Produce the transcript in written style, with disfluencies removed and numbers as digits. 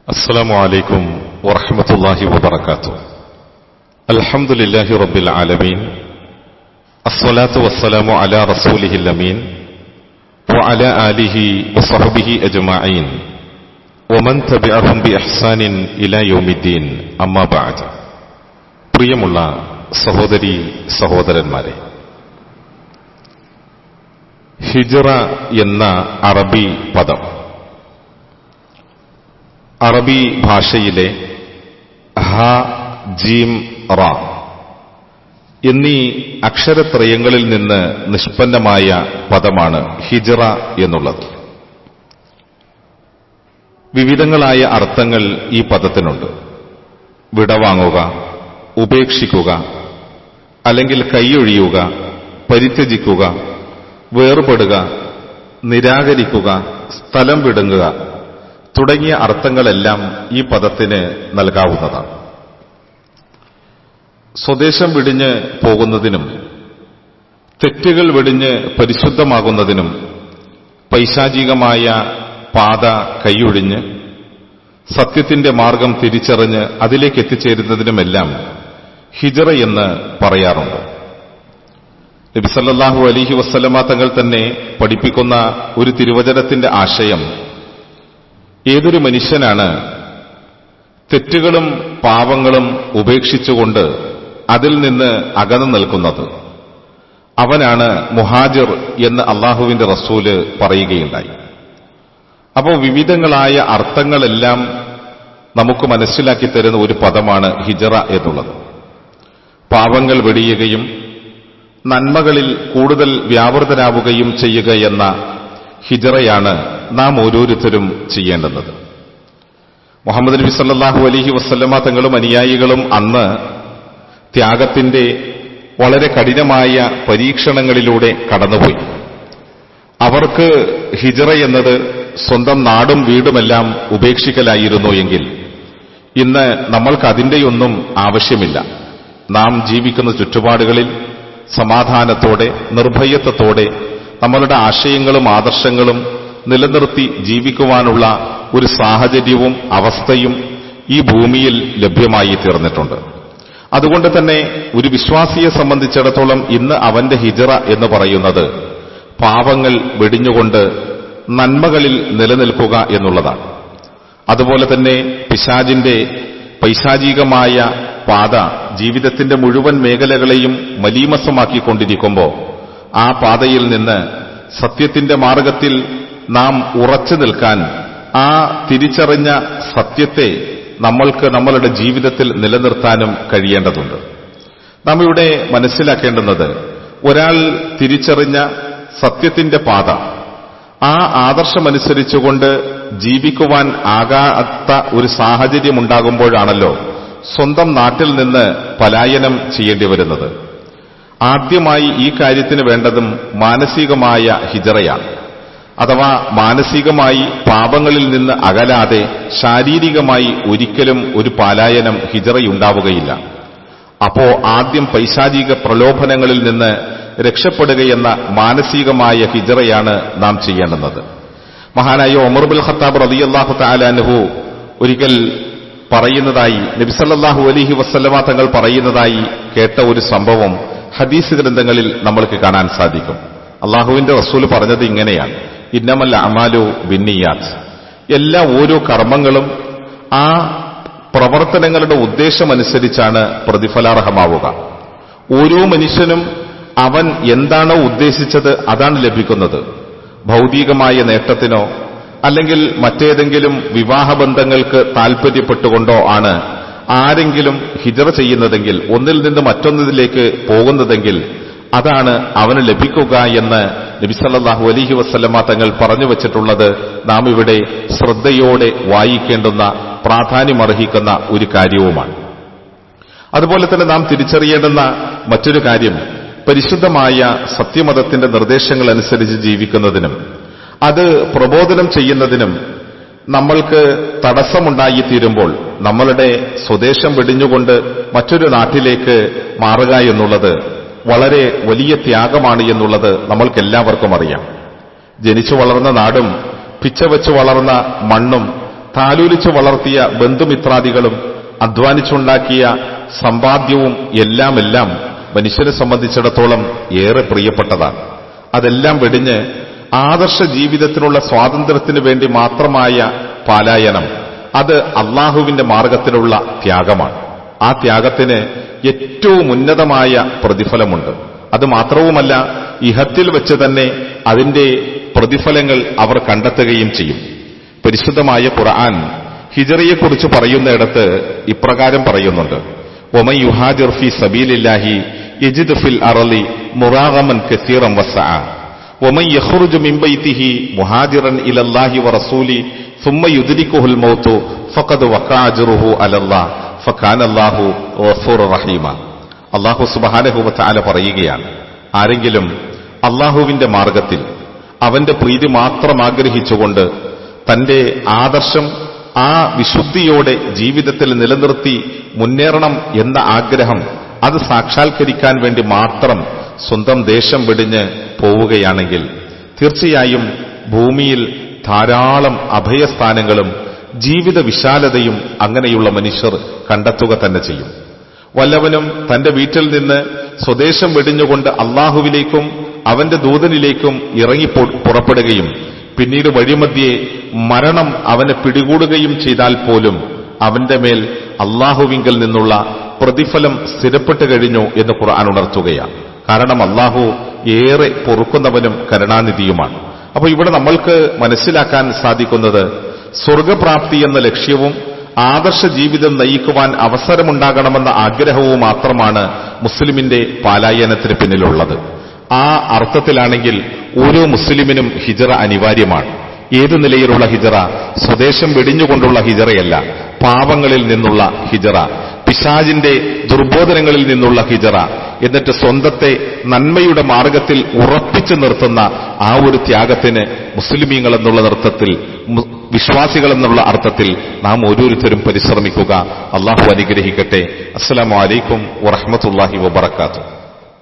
അസ്സലാമു അലൈക്കും വറഹ്മത്തുള്ളാഹി വബറകാതുഹു. അൽഹംദുലില്ലാഹി റബ്ബിൽ ആലമീൻ. അസ്സലാത്തു വസ്സലാമു അലാ റസൂലിഹിൽ അമീൻ വഅലാ ആലിഹി വസഹ്ബിഹി അജ്മഈൻ വമൻ തബിഅഹും ബിഇഹ്സാനിൻ ഇലാ യൗമിദ്ദീൻ. അമ്മാ ബഅദ്. പ്രിയമുള്ള സഹോദരീ സഹോദരന്മാരെ, ഹിജ്റ എന്ന അറബി പദം അറബി ഭാഷയിലെ ഹ, ജീം, റ എന്നീ അക്ഷരത്രയങ്ങളിൽ നിന്ന് നിഷ്പന്നമായ പദമാണ് ഹിജ്റ എന്നുള്ളത്. വിവിധങ്ങളായ അർത്ഥങ്ങൾ ഈ പദത്തിനുണ്ട്. വിടവാങ്ങുക, ഉപേക്ഷിക്കുക, അല്ലെങ്കിൽ കൈയൊഴിയുക, പരിത്യജിക്കുക, വേർപെടുക, നിരാകരിക്കുക, സ്ഥലം വിടുങ്ങുക തുടങ്ങിയ അർത്ഥങ്ങളെല്ലാം ഈ പദത്തിന് നൽകാവുന്നതാണ്. സ്വദേശം വെടിഞ്ഞ് പോകുന്നതിനും തെറ്റുകൾ വെടിഞ്ഞ് പരിശുദ്ധമാകുന്നതിനും പൈശാചികമായ പാത കൈയൊഴിഞ്ഞ് സത്യത്തിന്റെ മാർഗം തിരിച്ചറിഞ്ഞ് അതിലേക്ക് എത്തിച്ചേരുന്നതിനുമെല്ലാം ഹിജ്റ എന്ന് പറയാറുണ്ട്. നബി സല്ലല്ലാഹു അലൈഹി വസല്ലമ തങ്ങൾ തന്നെ പഠിപ്പിക്കുന്ന ഒരു തിരുവചനത്തിന്റെ ആശയം, ഏതൊരു മനുഷ്യനാണ് തെറ്റുകളും പാപങ്ങളും ഉപേക്ഷിച്ചുകൊണ്ട് അതിൽ നിന്ന് അകന്നു നിൽക്കുന്നത്, അവനാണ് മുഹാജിർ എന്ന് അള്ളാഹുവിന്റെ റസൂല് പറയുകയുണ്ടായി. അപ്പോൾ വിവിധങ്ങളായ അർത്ഥങ്ങളെല്ലാം നമുക്ക് മനസ്സിലാക്കി തരുന്ന ഒരു പദമാണ് ഹിജ്റ എന്നുള്ളത്. പാപങ്ങൾ വെടിയുകയും നന്മകളിൽ കൂടുതൽ വ്യാപൃതരാവുകയും ചെയ്യുക എന്ന ഹിജ്റയാണ് നാം ഓരോരുത്തരും ചെയ്യേണ്ടുന്നത്. മുഹമ്മദ് നബി സല്ലല്ലാഹു അലൈഹി വസല്ലമ തങ്ങളും അനുയായികളും അന്ന് ത്യാഗത്തിന്റെ വളരെ കഠിനമായ പരീക്ഷണങ്ങളിലൂടെ കടന്നുപോയി. അവർക്ക് ഹിജ്റ എന്നത് സ്വന്തം നാടും വീടുമെല്ലാം ഉപേക്ഷിക്കലായിരുന്നു എങ്കിൽ ഇന്ന് നമ്മൾക്ക് അതിന്റെയൊന്നും ആവശ്യമില്ല. നാം ജീവിക്കുന്ന ചുറ്റുപാടുകളിൽ സമാധാനത്തോടെ നിർഭയത്വത്തോടെ നമ്മളുടെ ആശയങ്ങളും ആദർശങ്ങളും നിലനിർത്തി ജീവിക്കുവാനുള്ള ഒരു സാഹചര്യവും അവസ്ഥയും ഈ ഭൂമിയിൽ ലഭ്യമായി തീർന്നിട്ടുണ്ട്. അതുകൊണ്ട് തന്നെ ഒരു വിശ്വാസിയെ സംബന്ധിച്ചിടത്തോളം ഇന്ന് അവന്റെ ഹിജ്റ എന്ന് പറയുന്നത് പാപങ്ങൾ വെടിഞ്ഞുകൊണ്ട് നന്മകളിൽ നിലനിൽക്കുക എന്നുള്ളതാണ്. അതുപോലെ തന്നെ പിശാചിന്റെ പൈശാചികമായ പാത ജീവിതത്തിന്റെ മുഴുവൻ മേഖലകളെയും മലീമസമാക്കിക്കൊണ്ടിരിക്കുമ്പോൾ ആ പാതയിൽ നിന്ന് സത്യത്തിന്റെ മാർഗത്തിൽ നാം ഉറച്ചു നിൽക്കാൻ, ആ തിരിച്ചറിഞ്ഞ സത്യത്തെ നമ്മൾക്ക് നമ്മളുടെ ജീവിതത്തിൽ നിലനിർത്താനും കഴിയേണ്ടതുണ്ട്. നാം ഇവിടെ മനസ്സിലാക്കേണ്ടുന്നത്, ഒരാൾ തിരിച്ചറിഞ്ഞ സത്യത്തിന്റെ പാത, ആ ആദർശമനുസരിച്ചുകൊണ്ട് ജീവിക്കുവാൻ ആകാത്ത ഒരു സാഹചര്യമുണ്ടാകുമ്പോഴാണല്ലോ സ്വന്തം നാട്ടിൽ നിന്ന് പലായനം ചെയ്യേണ്ടി വരുന്നത്. ആദ്യമായി ഈ കാര്യത്തിന് വേണ്ടതും മാനസികമായ ഹിജ്റയാണ്. അഥവാ മാനസികമായി പാപങ്ങളിൽ നിന്ന് അകലാതെ ശാരീരികമായി ഒരിക്കലും ഒരു പലായനം ഹിജ്റയുണ്ടാവുകയില്ല. അപ്പോ ആദ്യം പൈശാചിക പ്രലോഭനങ്ങളിൽ നിന്ന് രക്ഷപ്പെടുകയെന്ന മാനസികമായ ഹിജ്റയാണ് നാം ചെയ്യേണ്ടുന്നത്. മഹാനായ ഉമർ ബിൻ ഖത്താബ് റളിയല്ലാഹു തആല അൻഹു ഒരിക്കൽ പറയുന്നതായി, നബി സല്ലല്ലാഹു അലൈഹി വസല്ലമ തങ്ങൾ പറയുന്നതായി കേട്ട ഒരു സംഭവം ഹദീസ് ഗ്രന്ഥങ്ങളിൽ നമ്മൾക്ക് കാണാൻ സാധിക്കും. അള്ളാഹുവിന്റെ റസൂൽ പറഞ്ഞത് ഇങ്ങനെയാണ്, ഇന്നമൽ അഅമാലു ബിന്നിയാത്ത്. എല്ലാ ഓരോ കർമ്മങ്ങളും ആ പ്രവർത്തനങ്ങളുടെ ഉദ്ദേശമനുസരിച്ചാണ് പ്രതിഫലാർഹമാവുക. ഓരോ മനുഷ്യനും അവൻ എന്താണോ ഉദ്ദേശിച്ചത് അതാണ് ലഭിക്കുന്നത്. ഭൗതികമായ നേട്ടത്തിനോ അല്ലെങ്കിൽ മറ്റേതെങ്കിലും വിവാഹബന്ധങ്ങൾക്ക് താൽപര്യപ്പെട്ടുകൊണ്ടോ ആണ് ആരെങ്കിലും ഹിജ്റ ചെയ്യുന്നതെങ്കിൽ, ഒന്നിൽ നിന്ന് മറ്റൊന്നിലേക്ക് പോകുന്നതെങ്കിൽ അതാണ് അവന് ലഭിക്കുക എന്ന് നബി സല്ലല്ലാഹു അലൈഹി വസല്ലമ തങ്ങൾ പറഞ്ഞു വച്ചിട്ടുള്ളത് നാം ഇവിടെ ശ്രദ്ധയോടെ വായിക്കേണ്ടുന്ന, പ്രാധാന്യമർഹിക്കുന്ന ഒരു കാര്യവുമാണ്. അതുപോലെ തന്നെ നാം തിരിച്ചറിയേണ്ടുന്ന മറ്റൊരു കാര്യം, പരിശുദ്ധമായ സത്യമതത്തിന്റെ നിർദ്ദേശങ്ങൾ അനുസരിച്ച് ജീവിക്കുന്നതിനും അത് പ്രബോധനം ചെയ്യുന്നതിനും നമ്മൾക്ക് തടസ്സമുണ്ടായിത്തീരുമ്പോൾ നമ്മളുടെ സ്വദേശം വെടിഞ്ഞുകൊണ്ട് മറ്റൊരു നാട്ടിലേക്ക് മാറുക എന്നുള്ളത് വളരെ വലിയ ത്യാഗമാണ് എന്നുള്ളത് നമ്മൾക്കെല്ലാവർക്കും അറിയാം. ജനിച്ചു വളർന്ന നാടും പിച്ചവെച്ച് വളർന്ന മണ്ണും താലൂലിച്ചു വളർത്തിയ ബന്ധുമിത്രാദികളും അധ്വാനിച്ചുണ്ടാക്കിയ സമ്പാദ്യവും എല്ലാം മനുഷ്യനെ സംബന്ധിച്ചിടത്തോളം ഏറെ പ്രിയപ്പെട്ടതാണ്. അതെല്ലാം വെടിഞ്ഞ് ആദർശ ജീവിതത്തിനുള്ള സ്വാതന്ത്ര്യത്തിനു വേണ്ടി മാത്രമായ പലായനം, അത് അള്ളാഹുവിന്റെ മാർഗത്തിലുള്ള ത്യാഗമാണ്. ആ ത്യാഗത്തിന് ഏറ്റവും ഉന്നതമായ പ്രതിഫലമുണ്ട്. അത് മാത്രവുമല്ല, ഇഹത്തിൽ വെച്ച് തന്നെ അതിന്റെ പ്രതിഫലങ്ങൾ അവർ കണ്ടെത്തുകയും ചെയ്യും. പരിശുദ്ധമായ ഖുർആൻ ഹിജറയെക്കുറിച്ച് പറയുന്നിടത്ത് ഇപ്രകാരം പറയുന്നുണ്ട്: വമൻ യുഹാജിർ ഫീ സബീലില്ലാഹി യജിദ് ഫിൽ അർളി മുറാഗമൻ കസീറൻ വസഅ വമൻ യഖ്റുജു മിൻ ബൈതിഹി മുഹാജിറൻ ഇലല്ലാഹി വറസൂലി ثم يدركه الموت فقد وقع اجره على الله فكان الله غفورا رحيما. അല്ലാഹു സുബ്ഹാനഹു വ തആല പറയുകയാണ്, ആരെങ്കിലും അല്ലാഹുവിന്റെ മാർഗത്തിൽ അവന്റെ പ്രീതി മാത്രം ആഗ്രഹിച്ചുകൊണ്ട് തന്റെ ആദർശം ആ വിശുദ്ധിയോടെ ജീവിതത്തിൽ നിലനിർത്തി മുന്നേറണം എന്ന ആഗ്രഹം അത് സാക്ഷാത്കരിക്കാൻ വേണ്ടി മാത്രം സ്വന്തം ദേശം വെടിഞ്ഞ് പോവുകയാണെങ്കിൽ തീർച്ചയായും ഭൂമിയിൽ ധാരാളം അഭയസ്ഥാനങ്ങളും ജീവിത വിശാലതയും അങ്ങനെയുള്ള മനുഷ്യർ കണ്ടെത്തുക തന്നെ ചെയ്യും. വല്ലവനും തന്റെ വീട്ടിൽ നിന്ന് സ്വദേശം വെടിഞ്ഞുകൊണ്ട് അള്ളാഹുവിലേക്കും അവന്റെ ദൂതനിലേക്കും ഇറങ്ങി പുറപ്പെടുകയും പിന്നീട് വഴിമധ്യേ മരണം അവനെ പിടികൂടുകയും ചെയ്താൽ പോലും അവന്റെ മേൽ അള്ളാഹുവിങ്കൽ നിന്നുള്ള പ്രതിഫലം സ്ഥിരപ്പെട്ടു കഴിഞ്ഞു എന്ന് ഖുർആൻ ഉണർത്തുകയാണ്. കാരണം അള്ളാഹു ഏറെ പൊറുക്കുന്നവനും കരുണാനിധിയുമാണ്. അപ്പോൾ ഇവിടെ നമ്മൾക്ക് മനസ്സിലാക്കാൻ സാധിക്കുന്നത് സ്വർഗപ്രാപ്തി എന്ന ലക്ഷ്യവും ആദർശ ജീവിതം നയിക്കുവാൻ അവസരമുണ്ടാകണമെന്ന ആഗ്രഹവും മാത്രമാണ് മുസ്ലിമിന്റെ പലായനത്തിന് പിന്നിലുള്ളത്. ആ അർത്ഥത്തിലാണെങ്കിൽ ഓരോ മുസ്ലിമിനും ഹിജറ അനിവാര്യമാണ്. ഏതു നിലയിലുള്ള ഹിജറ? സ്വദേശം വെടിഞ്ഞുകൊണ്ടുള്ള ഹിജറയല്ല, പാപങ്ങളിൽ നിന്നുള്ള ഹിജറ, പിശാചിന്റെ ദുർബോധനങ്ങളിൽ നിന്നുള്ള ഹിജറ, എന്നിട്ട് സ്വന്തത്തെ നന്മയുടെ മാർഗത്തിൽ ഉറപ്പിച്ചു നിർത്തുന്ന ആ ഒരു ത്യാഗത്തിന് മുസ്ലിമീങ്ങൾ എന്നുള്ള അർത്ഥത്തിൽ, വിശ്വാസികൾ എന്നുള്ള അർത്ഥത്തിൽ നാം ഓരോരുത്തരും പരിശ്രമിക്കുക. അള്ളാഹു അനുഗ്രഹിക്കട്ടെ. അസ്സലാമു അലൈക്കും വറഹ്മത്തുള്ളാഹി വബറകാതുഹു.